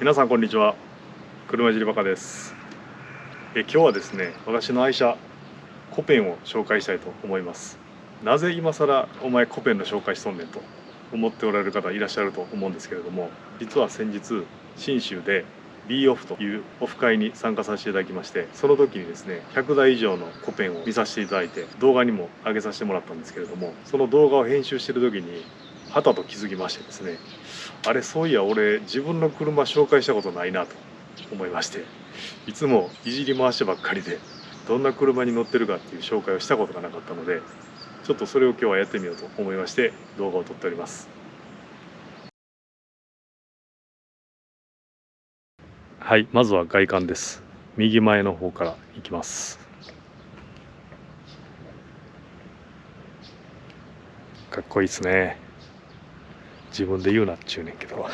皆さんこんにちは。車いじりバカです。今日はですね、私の愛車コペンを紹介したいと思います。なぜ今更お前コペンの紹介しとんねんと思っておられる方いらっしゃると思うんですけれども、実は先日信州で B オフというオフ会に参加させていただきまして、その時にですね100台以上のコペンを見させていただいて、動画にも上げさせてもらったんですけれども、その動画を編集している時にはたと気づきましてですね、あれそういや俺自分の車紹介したことないなと思いまして、いつもいじり回してばっかりでどんな車に乗ってるかっていう紹介をしたことがなかったので、ちょっとそれを今日はやってみようと思いまして動画を撮っております。はい、まずは外観です。右前の方からいきます。かっこいいですね。自分で言うなっちゅうねんけど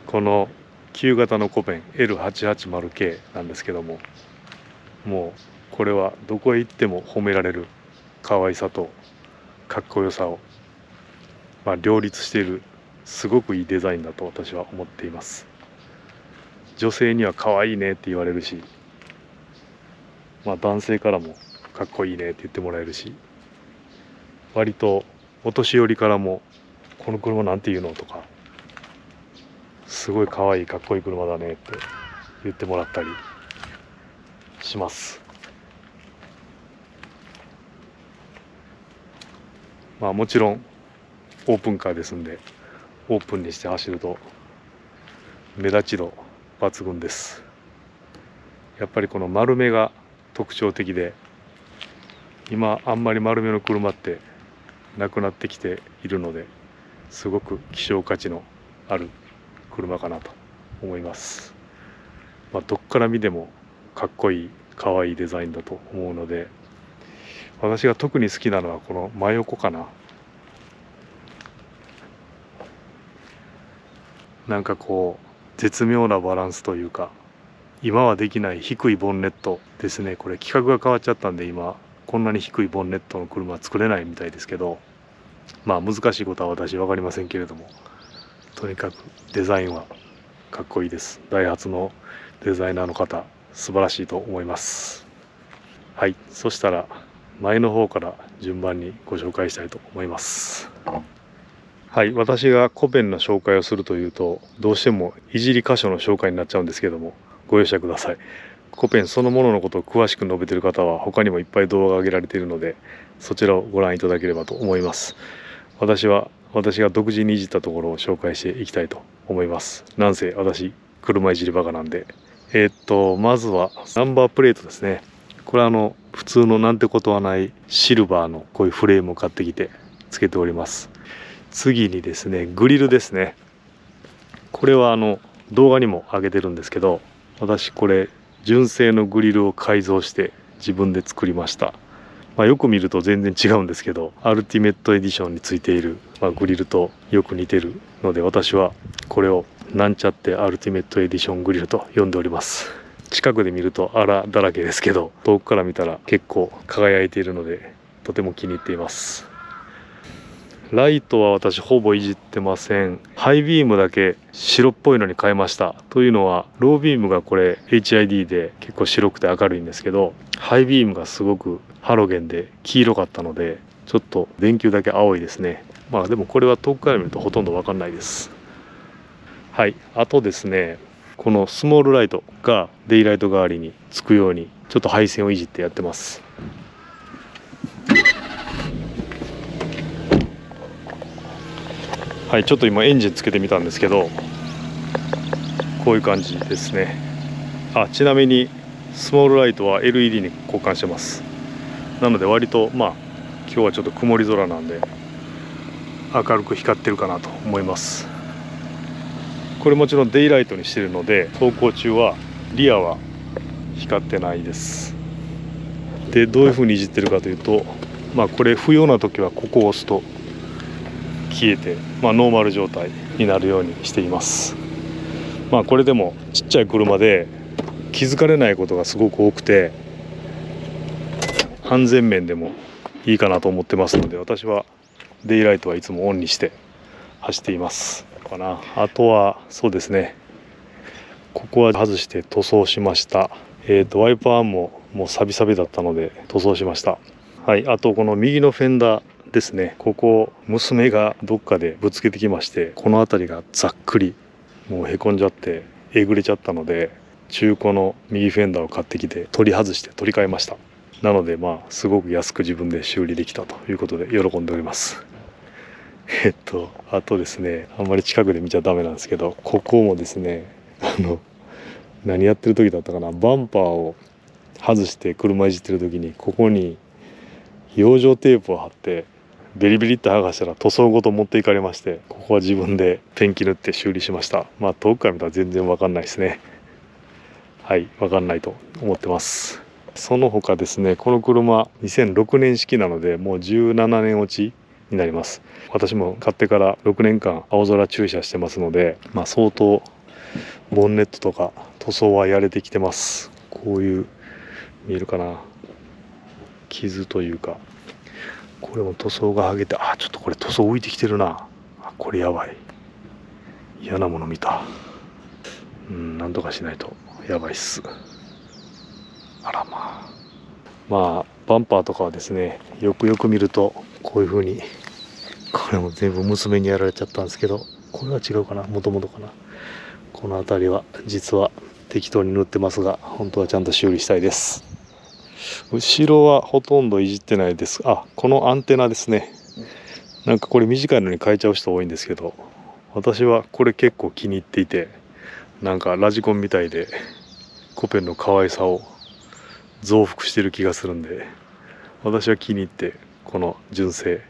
この旧型のコペン L880K なんですけども、もうこれはどこへ行っても褒められる可愛さとかっこよさを、両立しているすごくいいデザインだと私は思っています。女性には可愛いねって言われるし、男性からもかっこいいねって言ってもらえるし、割とお年寄りからもこの車なんていうのとか、すごい可愛いかっこいい車だねって言ってもらったりします。もちろんオープンカーですんで、オープンにして走ると目立ち度抜群です。やっぱりこの丸めが特徴的で、今あんまり丸めの車ってなくなってきているので、すごく希少価値のある車かなと思います。どっから見てもかっこいい可愛いデザインだと思うので、私が特に好きなのはこの真横かな。なんかこう絶妙なバランスというか、今はできない低いボンネットですね。これ規格が変わっちゃったんで、今こんなに低いボンネットの車は作れないみたいですけど、難しいことは私分かりませんけれども、とにかくデザインはかっこいいです。ダイハツのデザイナーの方素晴らしいと思います。はい、そしたら前の方から順番にご紹介したいと思います。はい、私がコペンの紹介をするというと、どうしてもいじり箇所の紹介になっちゃうんですけども、ご容赦ください。コペンそのもののことを詳しく述べている方は他にもいっぱい動画が上げられているので、そちらをご覧いただければと思います。私が独自にいじったところを紹介していきたいと思います。なんせ私車いじりバカなんで。まずはナンバープレートですね。これは普通のなんてことはないシルバーのこういうフレームを買ってきてつけております。次にですね、グリルですね。これは動画にも上げてるんですけど、私これ純正のグリルを改造して自分で作りました。よく見ると全然違うんですけど、アルティメットエディションについている、グリルとよく似てるので、私はこれをなんちゃってアルティメットエディショングリルと呼んでおります。近くで見ると荒だらけですけど、遠くから見たら結構輝いているのでとても気に入っています。ライトは私ほぼいじってません。ハイビームだけ白っぽいのに変えました。というのはロービームがこれ HID で結構白くて明るいんですけど、ハイビームがすごくハロゲンで黄色かったので、ちょっと電球だけ青いですね。でもこれは遠くから見るとほとんど分かんないです。はい、あとですね、このスモールライトがデイライト代わりにつくようにちょっと配線をいじってやってます。はい、ちょっと今エンジンつけてみたんですけど、こういう感じですね。ちなみにスモールライトは LED に交換してます。なので割と今日はちょっと曇り空なんで明るく光ってるかなと思います。これもちろんデイライトにしてるので、走行中はリアは光ってないです。でどういう風にいじってるかというと、これ不要な時はここを押すと消えて、ノーマル状態になるようにしています。これでもちっちゃい車で気づかれないことがすごく多くて、安全面でもいいかなと思ってますので、私はデイライトはいつもオンにして走っていますかな。あとはそうですね、ここは外して塗装しました。ワイパーももうサビサビだったので塗装しました。はい、あとこの右のフェンダーですね、ここ娘がどっかでぶつけてきまして、この辺りがざっくりもうへこんじゃってえぐれちゃったので、中古の右フェンダーを買ってきて取り外して取り替えました。なのでまあすごく安く自分で修理できたということで喜んでおります。あとですね、あんまり近くで見ちゃダメなんですけど、ここもですね、何やってる時だったかな、バンパーを外して車いじってる時にここに養生テープを貼ってベリベリって剥がしたら塗装ごと持っていかれまして、ここは自分でペンキ塗って修理しました。まあ遠くから見たら全然わかんないですね。はい、わかんないと思ってます。その他ですね、この車2006年式なのでもう17年落ちになります。私も買ってから6年間青空駐車してますので、まあ相当ボンネットとか塗装はやれてきてます。こういう見えるかな、傷というか、これも塗装が剥げて、あ、ちょっとこれ塗装浮いてきてるな。あ、これやばい、嫌なもの見た。なんとかしないとやばいっす。あらまあバンパーとかはですね、よくよく見るとこういう風に、これも全部娘にやられちゃったんですけど、これは違うかな、もともとかな。この辺りは実は適当に塗ってますが、本当はちゃんと修理したいです。後ろはほとんどいじってないです。あ、このアンテナですね。なんかこれ短いのに変えちゃう人多いんですけど、私はこれ結構気に入っていて、なんかラジコンみたいでコペンの可愛さを増幅してる気がするんで、私は気に入ってこの純正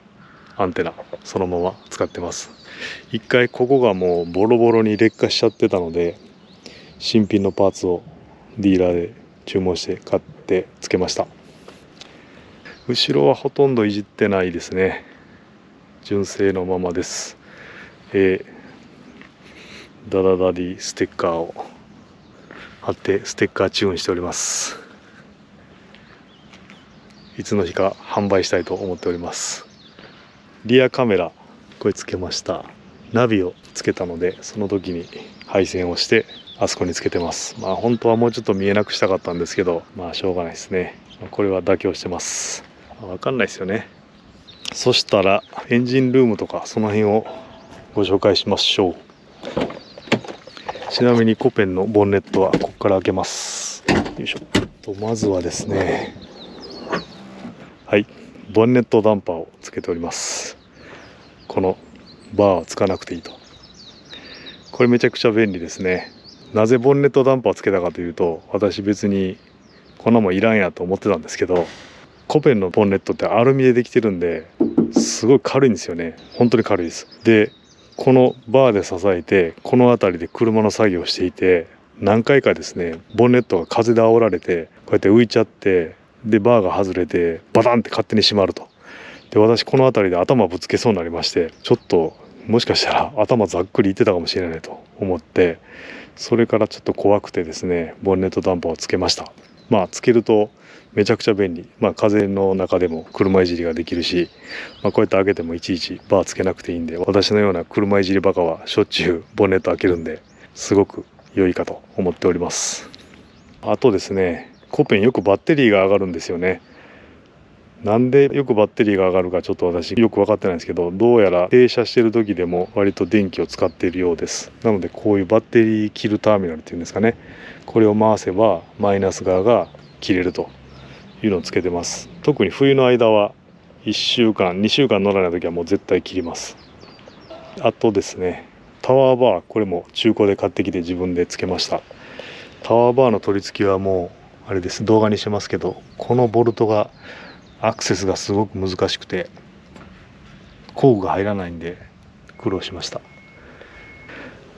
アンテナそのまま使ってます。一回ここがもうボロボロに劣化しちゃってたので、新品のパーツをディーラーで注文して買ってつけました。後ろはほとんどいじってないですね。純正のままです。ダダダディステッカーを貼ってステッカーチューンしております。いつの日か販売したいと思っております。リアカメラこれつけました。ナビをつけたので、その時に配線をしてあそこにつけてます。まあ本当はもうちょっと見えなくしたかったんですけど、まあしょうがないですね。これは妥協してます。わかんないですよね。そしたらエンジンルームとかその辺をご紹介しましょう。ちなみにコペンのボンネットはここから開けます。よいしょ。まずはですね、はい、ボンネットダンパーをつけております。このバーはつかなくていいと。これめちゃくちゃ便利ですね。なぜボンネットダンパーをつけたかというと、私別にこんなもんいらんやと思ってたんですけど、コペンのボンネットってアルミでできてるんで、すごい軽いんですよね。本当に軽いです。で、このバーで支えてこの辺りで車の作業をしていて、何回かですね、ボンネットが風で煽られてこうやって浮いちゃって、でバーが外れてバタンって勝手に閉まると。で、私この辺りで頭ぶつけそうになりまして、ちょっともしかしたら頭ざっくりいってたかもしれないと思って、それからちょっと怖くてですね、ボンネットダンパーをつけました。まあつけるとめちゃくちゃ便利。まあ風の中でも車いじりができるし、こうやって開けてもいちいちバーつけなくていいんで、私のような車いじりバカはしょっちゅうボンネット開けるんで、すごく良いかと思っております。あとですね、コペンよくバッテリーが上がるんですよね。なんでよくバッテリーが上がるかちょっと私よく分かってないんですけど、どうやら停車してる時でも割と電気を使っているようです。なのでこういうバッテリー切るターミナルっていうんですかね、これを回せばマイナス側が切れるというのをつけてます。特に冬の間は1週間2週間乗らない時はもう絶対切ります。あとですね、タワーバー、これも中古で買ってきて自分でつけました。タワーバーの取り付きはもうあれです、動画にしてますけど、このボルトがアクセスがすごく難しくて工具が入らないんで苦労しました。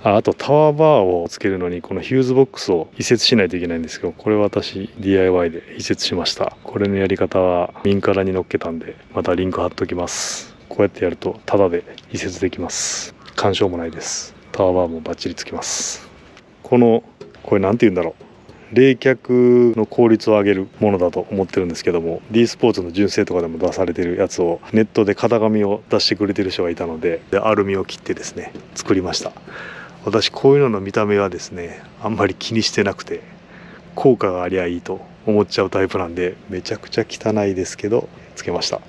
あとタワーバーをつけるのにこのヒューズボックスを移設しないといけないんですけど、これは私 DIY で移設しました。これのやり方はミンカラに載っけたんで、またリンク貼っときます。こうやってやるとタダで移設できます。干渉もないです。タワーバーもバッチリつきます。これなんて言うんだろ冷却の効率を上げるものだと思ってるんですけども、 D スポーツの純正とかでも出されてるやつをネットで型紙を出してくれてる人がいたので、アルミを切ってですね作りました。私こういうのの見た目はですねあんまり気にしてなくて、効果がありゃいいと思っちゃうタイプなんで、めちゃくちゃ汚いですけどつけました。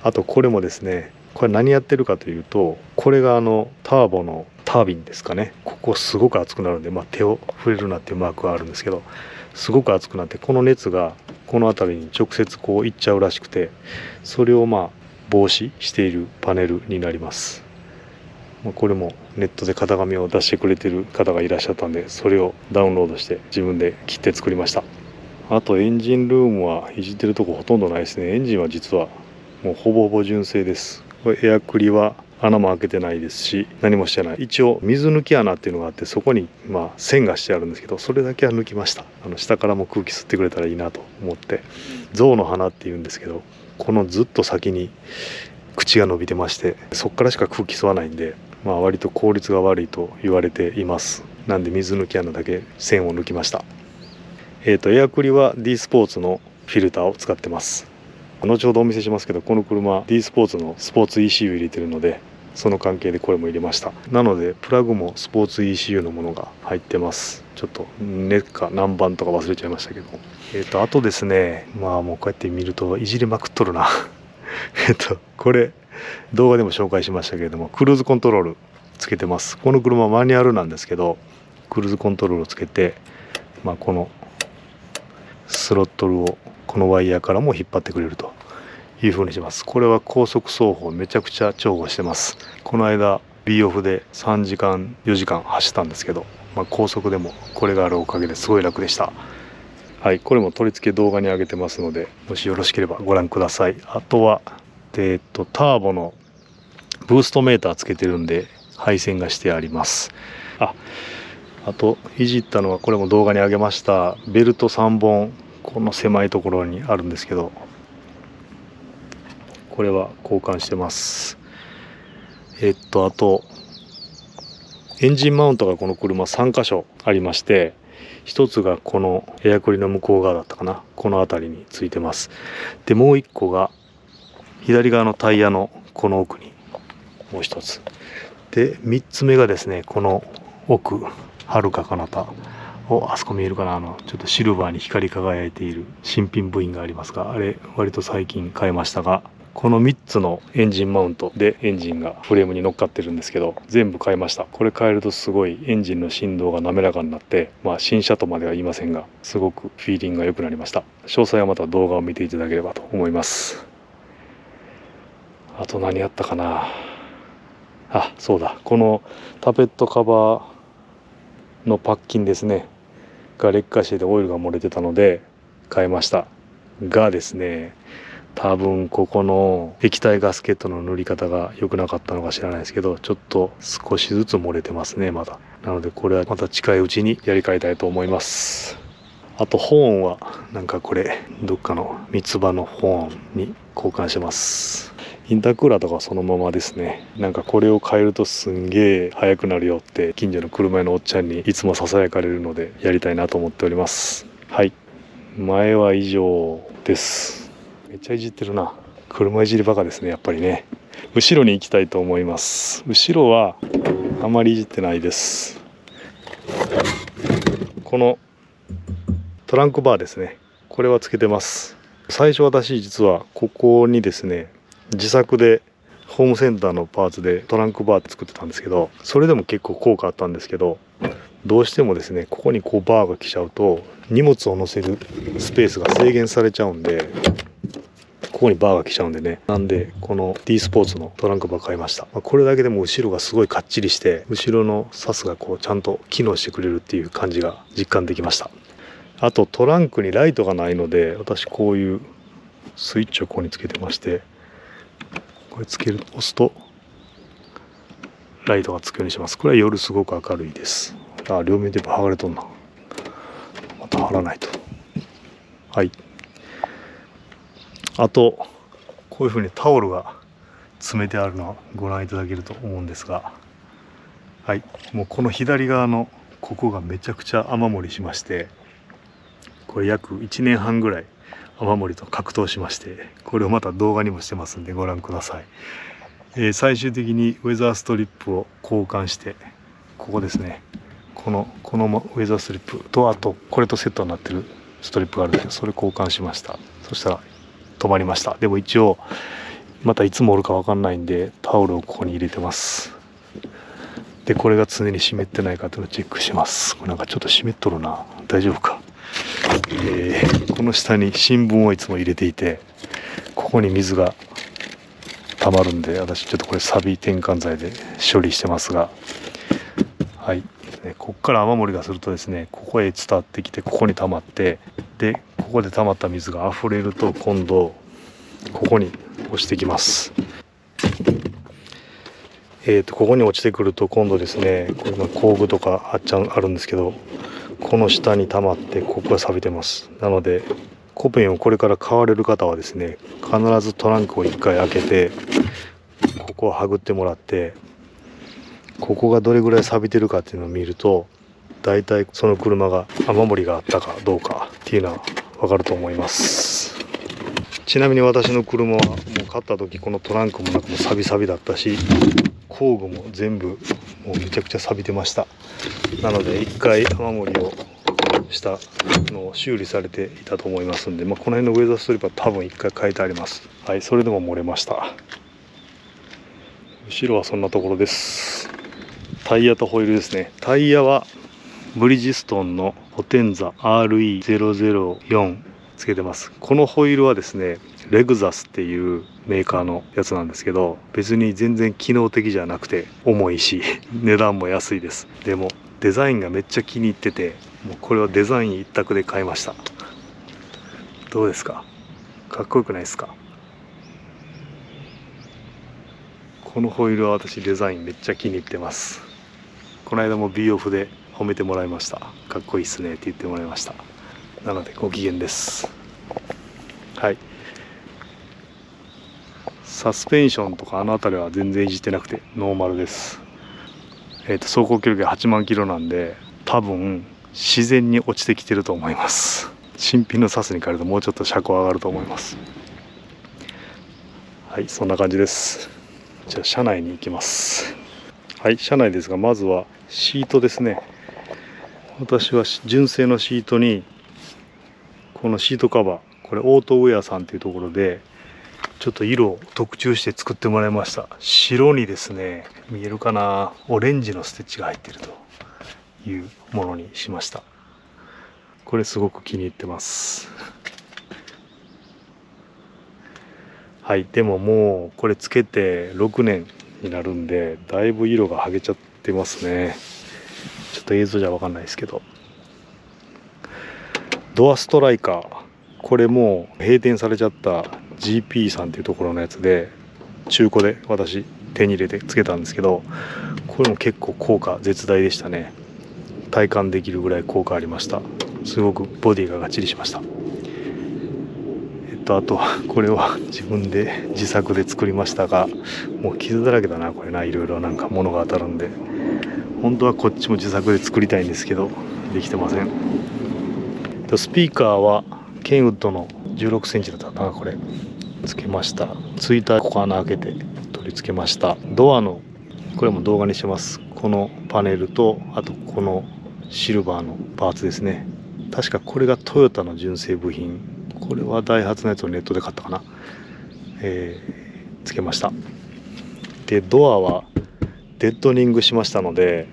あとこれもですね、これ何やってるかというと、これがターボのタービンですかね。ここすごく熱くなるんで、手を触れるなっていうマークがあるんですけど、すごく熱くなって、この熱がこの辺りに直接こういっちゃうらしくて、それを防止しているパネルになります。これもネットで型紙を出してくれてる方がいらっしゃったんで、それをダウンロードして自分で切って作りました。あとエンジンルームはいじってるとこほとんどないですね。エンジンは実はもうほぼほぼ純正です。これエアクリは穴も開けてないですし、何もしてない。一応水抜き穴っていうのがあって、そこに線がしてあるんですけど、それだけは抜きました。下からも空気吸ってくれたらいいなと思って。象の鼻っていうんですけど、このずっと先に口が伸びてまして、そこからしか空気吸わないんで、割と効率が悪いと言われています。なんで水抜き穴だけ線を抜きました。エアクリは D スポーツのフィルターを使ってます。後ほどお見せしますけど、この車 D スポーツのスポーツ ECU 入れてるので、その関係でこれも入れました。なのでプラグもスポーツ ECU のものが入ってます。ちょっとネか何番とか忘れちゃいましたけど、あとですね、もうこうやって見るといじりまくっとるなこれ動画でも紹介しましたけれども、クルーズコントロールつけてます。この車マニュアルなんですけど、クルーズコントロールをつけて、このスロットルをこのワイヤーからも引っ張ってくれるという風にします。これは高速走行めちゃくちゃ重宝してます。この間 B オフで3時間4時間走ったんですけど、高速でもこれがあるおかげですごい楽でした。はい、これも取り付け動画に上げてますので、もしよろしければご覧ください。あとはターボのブーストメーターつけてるんで配線がしてあります。あといじったのは、これも動画に上げましたベルト3本、この狭いところにあるんですけど、これは交換してます。あとエンジンマウントがこの車3箇所ありまして、一つがこのエアクリの向こう側だったかな、この辺りについてます。でもう一個が左側のタイヤのこの奥にもう一つで、3つ目がですね、この奥、はるか彼方、あそこ見えるかな、ちょっとシルバーに光り輝いている新品部品がありますが、あれ割と最近買いましたが、この3つのエンジンマウントでエンジンがフレームに乗っかってるんですけど、全部買いました。これ変えるとすごいエンジンの振動が滑らかになって、新車とまでは言いませんが、すごくフィーリングが良くなりました。詳細はまた動画を見ていただければと思います。あと何やったかな。そうだ、このタペットカバーのパッキンですねが劣化しててオイルが漏れてたので変えましたがですね、多分ここの液体ガスケットの塗り方が良くなかったのか知らないですけど、ちょっと少しずつ漏れてますね、まだ。なのでこれはまた近いうちにやり替えたいと思います。あとホーンはこれどっかの三つ葉のホーンに交換してます。インタークーラーとかはそのままですね。これを変えるとすんげえ速くなるよって近所の車屋のおっちゃんにいつもささやかれるので、やりたいなと思っております。はい、前は以上です。めっちゃいじってるな。車いじりバカですね、やっぱりね。後ろに行きたいと思います。後ろはあまりいじってないです。このトランクバーですね、これはつけてます。最初私実はここにですね、自作でホームセンターのパーツでトランクバーって作ってたんですけど、それでも結構効果あったんですけど、どうしてもですね、ここにバーが来ちゃうと荷物を乗せるスペースが制限されちゃうんで、ここにバーが来ちゃうんでね。なんでこの D スポーツのトランクバー買いました。これだけでも後ろがすごいかっちりして、後ろのサスがちゃんと機能してくれるっていう感じが実感できました。あとトランクにライトがないので、私こういうスイッチをここにつけてまして、これ押すとライトがつくようにします。これは夜すごく明るいです。両面テープ剥がれとんな。また貼らないと。はい。あとこういうふうにタオルが詰めてあるのをご覧いただけると思うんですが、はい、もうこの左側のここがめちゃくちゃ雨漏りしまして、これ約1年半ぐらい雨漏りと格闘しまして、これをまた動画にもしてますんでご覧ください。最終的にウェザーストリップを交換して、ここですね、このウェザーストリップと、あとこれとセットになってるストリップがあるんですけど、それ交換しました。そしたら止まりました。でも一応またいつもおるか分かんないんで、タオルをここに入れてます。でこれが常に湿ってないかというのをチェックします。これなんかちょっと湿っとるな、大丈夫か。この下に新聞をいつも入れていて、ここに水が溜まるんで、私ちょっとこれサビ転換剤で処理してますが、はい、ここから雨漏りがするとですね、ここへ伝わってきて、ここに溜まって、でここで溜まった水が溢れると、今度ここに落ちてきます。ここに落ちてくると、今度ですね、これ工具とかあるんですけど、この下に溜まって、ここが錆びてます。なのでコペンをこれから買われる方はですね、必ずトランクを1回開けて、ここをはぐってもらって、ここがどれぐらい錆びてるかっていうのを見ると、だいたいその車が雨漏りがあったかどうかっていうのは分かると思います。ちなみに私の車はもう買った時、このトランクもなんかもうサビサビだったし、工具も全部もうめちゃくちゃ錆びてました。なので1回雨漏りをしたのを修理されていたと思いますんで、この辺のウェザーストリップは多分1回変えてあります。はい、それでも漏れました。後ろはそんなところです。タイヤとホイールですね。タイヤはブリヂストンのポテンザ RE004 つけてます。このホイールはですね、レグザスっていうメーカーのやつなんですけど、別に全然機能的じゃなくて重いし値段も安いです。でもデザインがめっちゃ気に入ってて、もうこれはデザイン一択で買いました。どうですか、かっこよくないですか。このホイールは私デザインめっちゃ気に入ってます。この間も B オフで褒めてもらいました。かっこいいっすねって言ってもらいました。なのでご機嫌です。はい、サスペンションとかあの辺りは全然いじってなくてノーマルです。走行距離が8万キロなんで、多分自然に落ちてきてると思います。新品のサスに変えるともうちょっと車高上がると思います。はい、そんな感じです。じゃあ車内に行きます。はい、車内ですが、まずはシートですね。私は純正のシートにこのシートカバー、これオートウェアさんというところでちょっと色を特注して作ってもらいました。白にですね、見えるかな、オレンジのステッチが入っているというものにしました。これすごく気に入ってます。はい、でももうこれつけて6年になるんで、だいぶ色が剥げちゃってますね。ちょっと映像じゃ分かんないですけど、ドアストライカー、これもう閉店されちゃった GP さんっていうところのやつで、中古で私手に入れてつけたんですけど、これも結構効果絶大でしたね。体感できるぐらい効果ありました。すごくボディががっちりしました。あとこれは自分で自作で作りましたが、もう傷だらけだなこれな。いろいろなんか物が当たるんで、本当はこっちも自作で作りたいんですけどできてません。スピーカーはケンウッドの16センチだったかな、これつけました。ツイッターここ穴開けて取り付けました。ドアのこれも動画にしてます。このパネルと、あとこのシルバーのパーツですね。確かこれがトヨタの純正部品、これはダイハツのやつをネットで買ったかな、つけました。でドアはデッドニングしましたので、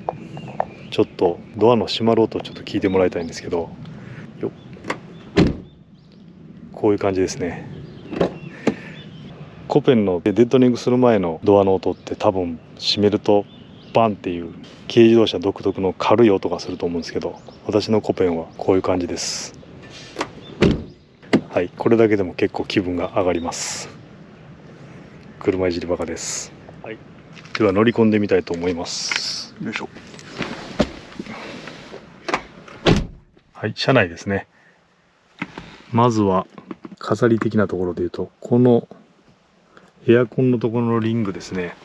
ちょっとドアの閉まる音をちょっと聞いてもらいたいんですけど、こういう感じですね。コペンのデッドニングする前のドアの音って多分閉めるとバンっていう軽自動車独特の軽い音がすると思うんですけど、私のコペンはこういう感じです。はい、これだけでも結構気分が上がります。車いじりバカです。はい、では乗り込んでみたいと思います。よいしょ。はい、車内ですね。まずは飾り的なところでいうと、このエアコンのところのリングですね。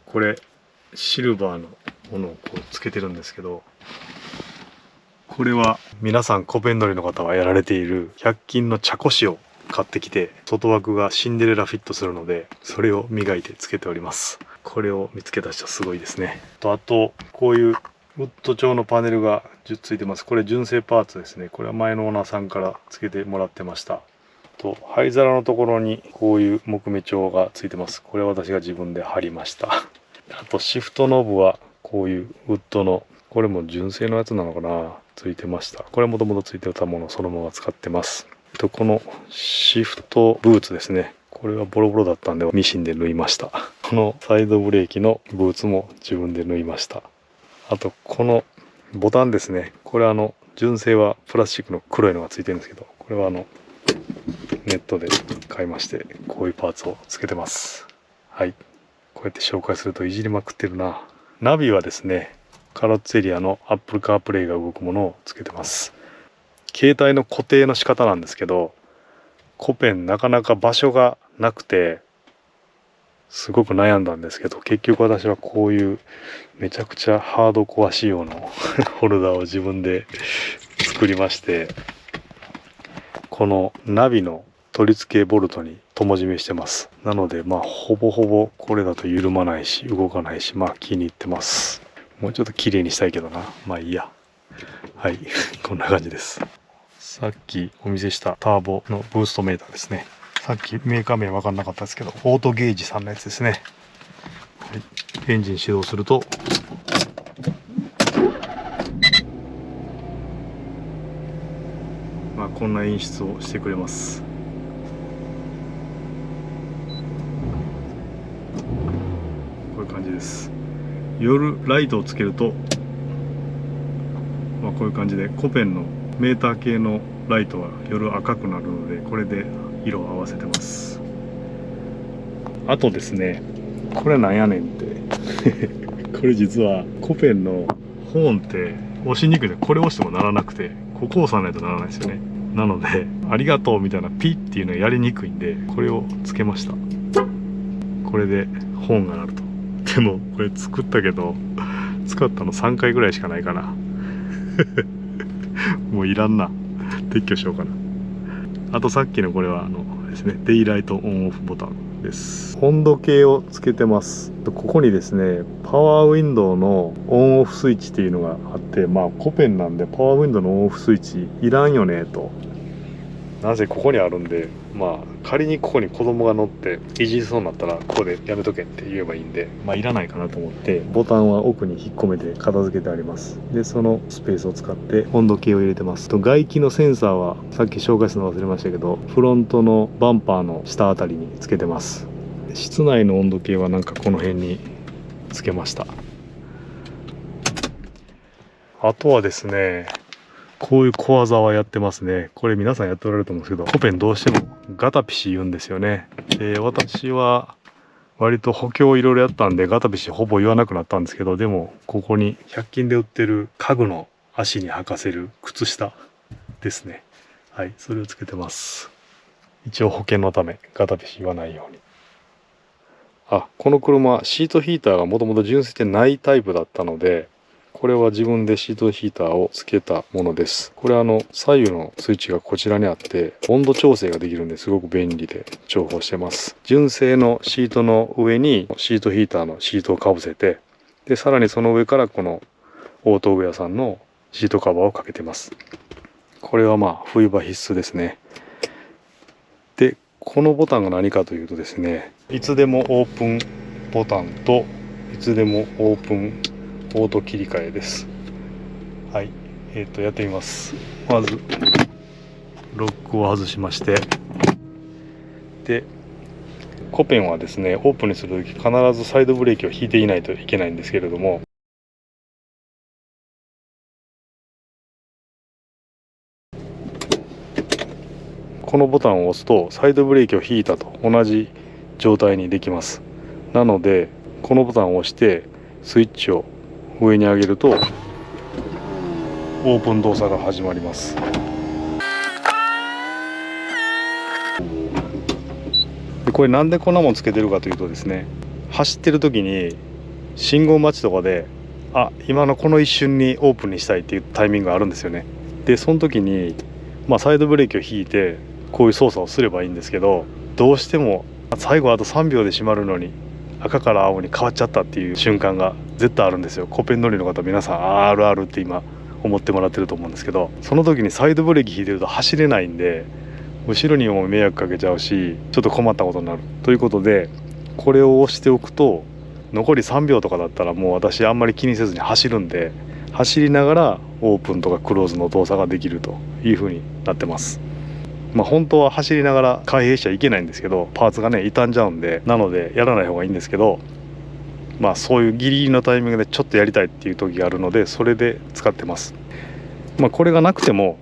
これシルバーのものをこうつけてるんですけど、ここれは皆さんコペン乗りの方はやられている100均の茶こしを買ってきて、外枠がシンデレラフィットするので、それを磨いてつけております。これを見つけた人はすごいですね。あとこういうウッド調のパネルがついてます。これ純正パーツですね。これは前のオーナーさんからつけてもらってました。と灰皿のところにこういう木目調がついてます。これは私が自分で貼りました。あとシフトノブはこういうウッドの、これも純正のやつなのかな、ついてました。これはもともとついてたものをそのまま使ってます。とこのシフトブーツですね。これはボロボロだったんでミシンで縫いました。このサイドブレーキのブーツも自分で縫いました。あとこのボタンですね。これ純正はプラスチックの黒いのがついてるんですけど、これはネットで買いまして、こういうパーツをつけてます。はい。こうやって紹介するといじりまくってるな。ナビはですね、カロッツエリアの Apple CarPlay が動くものをつけてます。携帯の固定の仕方なんですけど、コペンなかなか場所がなくてすごく悩んだんですけど、結局私はこういうめちゃくちゃハードコア仕様のホルダーを自分で作りまして、このナビの取り付けボルトに友締めしてます。なのでほぼほぼこれだと緩まないし動かないし、気に入ってます。もうちょっと綺麗にしたいけどな。いいや。はい、こんな感じです。さっきお見せしたターボのブーストメーターですね。さっきメーカー名分かんなかったですけど、オートゲージさんのやつですね。はい、エンジン始動するとこんな演出をしてくれます。こういう感じです。夜ライトをつけると、こういう感じでコペンのメーター系のライトは夜赤くなるので、これで色を合わせてます。あとですね、これなんやねんってこれ実はコペンのホーンって押しにくいで、これ押しても鳴らなくて、ここ押さないとならないですよね。なのでありがとうみたいなピッっていうのはやりにくいんで、これをつけました。これでホーンが鳴ると。でもこれ作ったけど使ったの3回ぐらいしかないかなもういらんな、撤去しようかな。あとさっきのこれはですね、デイライトオンオフボタンです。温度計をつけてます。ここにですね、パワーウィンドウのオンオフスイッチっていうのがあって、コペンなんでパワーウィンドウのオンオフスイッチいらんよねと、なぜここにあるんで、仮にここに子供が乗っていじりそうになったらここでやめとけって言えばいいんで、いらないかなと思ってボタンは奥に引っ込めて片付けてあります。でそのスペースを使って温度計を入れてます。と外気のセンサーはさっき紹介するの忘れましたけど、フロントのバンパーの下あたりにつけてます。室内の温度計はこの辺につけました。あとはですね、こういう小技はやってますね。これ皆さんやっておられると思うんですけど、コペンどうしてもガタピシ言うんですよね。で私は割と補強いろいろやったんでガタピシほぼ言わなくなったんですけど、でもここに100均で売ってる家具の足に履かせる靴下ですね。はい、それをつけてます。一応保険のためガタピシ言わないように。この車シートヒーターがもともと純正でないタイプだったので、これは自分でシートヒーターをつけたものです。これ左右のスイッチがこちらにあって温度調整ができるんですごく便利で重宝してます。純正のシートの上にシートヒーターのシートをかぶせて、でさらにその上からこのオートウェアさんのシートカバーをかけてます。これは冬場必須ですね。でこのボタンが何かというとですね、いつでもオープンボタンといつでもオープンオート切り替えです。はい、やってみます。まずロックを外しまして、でコペンはですね、オープンにするとき必ずサイドブレーキを引いていないといけないんですけれども、このボタンを押すとサイドブレーキを引いたと同じ状態にできます。なのでこのボタンを押してスイッチを上に上げるとオープン動作が始まります。でこれなんでこんなもんつけてるかというとですね、走ってる時に信号待ちとかで今のこの一瞬にオープンにしたいっていうタイミングがあるんですよね。でその時に、サイドブレーキを引いてこういう操作をすればいいんですけど、どうしても最後あと3秒で閉まるのに赤から青に変わっちゃったっていう瞬間が絶対あるんですよ。コペン乗りの方皆さんあるあるって今思ってもらってると思うんですけど、その時にサイドブレーキ引いてると走れないんで、後ろにも迷惑かけちゃうしちょっと困ったことになるということで、これを押しておくと残り3秒とかだったらもう私あんまり気にせずに走るんで、走りながらオープンとかクローズの動作ができるという風になってます。本当は走りながら開閉しちゃいけないんですけど、パーツがね傷んじゃうんで、なのでやらない方がいいんですけど、そういうギリギリのタイミングでちょっとやりたいっていう時があるので、それで使ってます。これがなくても、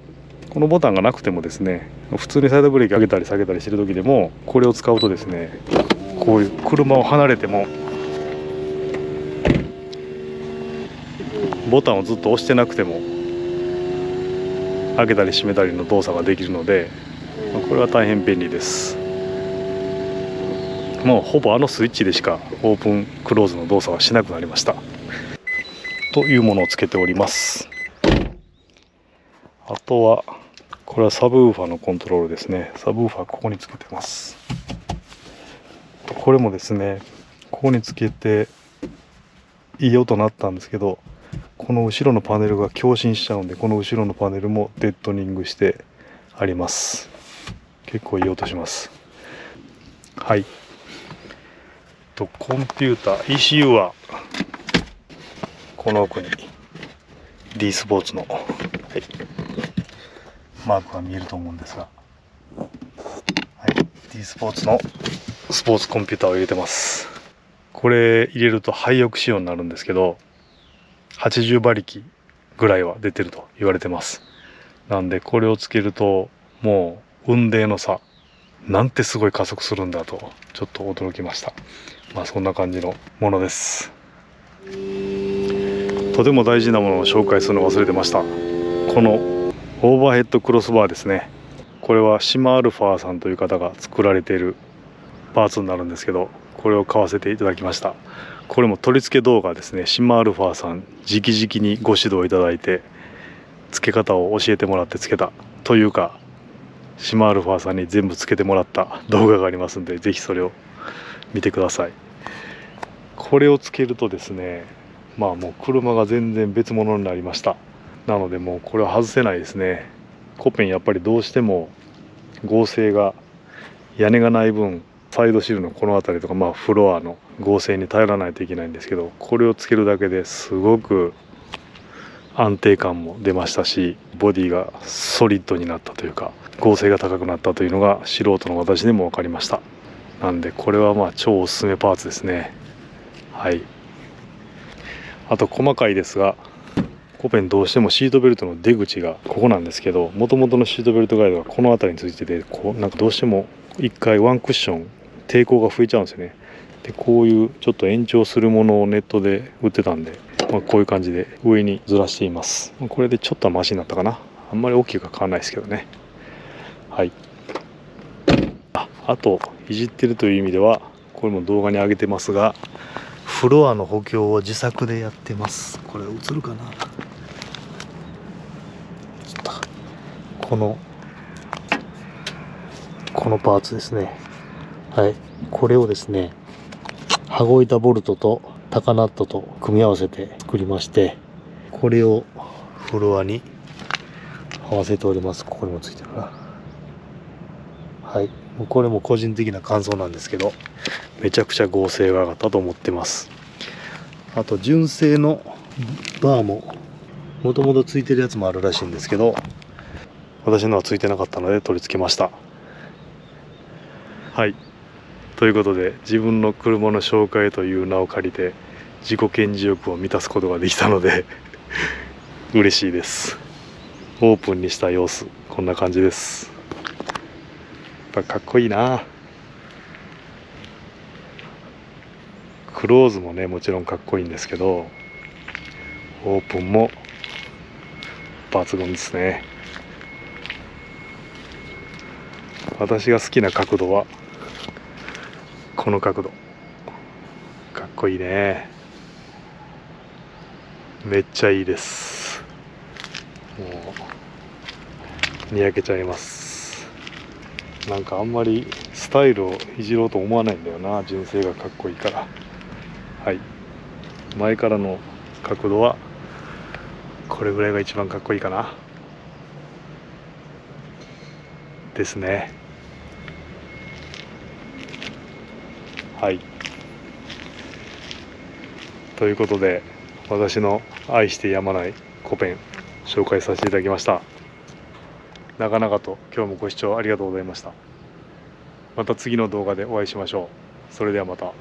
このボタンがなくてもですね、普通にサイドブレーキ上げたり下げたりしてる時でもこれを使うとですね、こういう車を離れてもボタンをずっと押してなくても開けたり閉めたりの動作ができるので、これは大変便利です。もうほぼあのスイッチでしかオープンクローズの動作はしなくなりましたというものをつけております。あとはこれはサブウーファーのコントロールですね。サブウーファーここにつけてます。これもですね、ここにつけていい音鳴ったんですけど、この後ろのパネルが共振しちゃうんで、この後ろのパネルもデッドニングしてあります。結構いい音します。はい。コンピューター ECU はこの奥に D スポーツの、マークが見えると思うんですが、D スポーツのスポーツコンピューターを入れてます。これ入れるとハイオク仕様になるんですけど、80馬力ぐらいは出てると言われてます。なんでこれをつけるともう雲泥の差、なんてすごい加速するんだとちょっと驚きました。そんな感じのものです。とても大事なものを紹介するのを忘れてました。このオーバーヘッドクロスバーですね。これはシマアルファさんという方が作られているパーツになるんですけど、これを買わせていただきました。これも取り付け動画ですね。シマアルファさん直々にご指導いただいて付け方を教えてもらって付けたというか、シマアルファさんに全部付けてもらった動画がありますんで、ぜひそれを見てください。これをつけるとですね、もう車が全然別物になりました。なのでもうこれは外せないですね。コペンやっぱりどうしても剛性が、屋根がない分サイドシールのこの辺りとか、フロアの剛性に頼らないといけないんですけど、これをつけるだけですごく安定感も出ましたし、ボディがソリッドになったというか剛性が高くなったというのが素人の私でも分かりました。なんでこれは超おすすめパーツですね。はい。あと細かいですが、コペンどうしてもシートベルトの出口がここなんですけど、もともとのシートベルトガイドがこの辺りについてて、なんかどうしても一回ワンクッション抵抗が増えちゃうんですよね。でこういうちょっと延長するものをネットで売ってたんで、こういう感じで上にずらしています。これでちょっとはマシになったかな。あんまり大きくは変わらないですけどね。はい。あといじってるという意味では、これも動画に上げてますが、フロアの補強を自作でやってます。これ映るかな。このパーツですね。はい。これをですね、羽子板ボルトとタカナットと組み合わせて作りまして、これをフロアに合わせております。ここにもついてるな。はい。これも個人的な感想なんですけど、めちゃくちゃ剛性が上がったと思ってます。あと純正のバーももともとついてるやつもあるらしいんですけど、私のはついてなかったので取り付けました。はい。ということで、自分の車の紹介という名を借りて自己顕示欲を満たすことができたので嬉しいです。オープンにした様子、こんな感じです。やっぱかっこいいな。クローズもね、もちろんかっこいいんですけど、オープンも抜群ですね。私が好きな角度はこの角度、かっこいいね。めっちゃいいです。もうにやけちゃいます。なんかあんまりスタイルをいじろうと思わないんだよな、純正がかっこいいから。はい、前からの角度はこれぐらいが一番かっこいいかなですね。はい、ということで私の愛してやまないコペン紹介させていただきました。長々と今日もご視聴ありがとうございました。また次の動画でお会いしましょう。それではまた。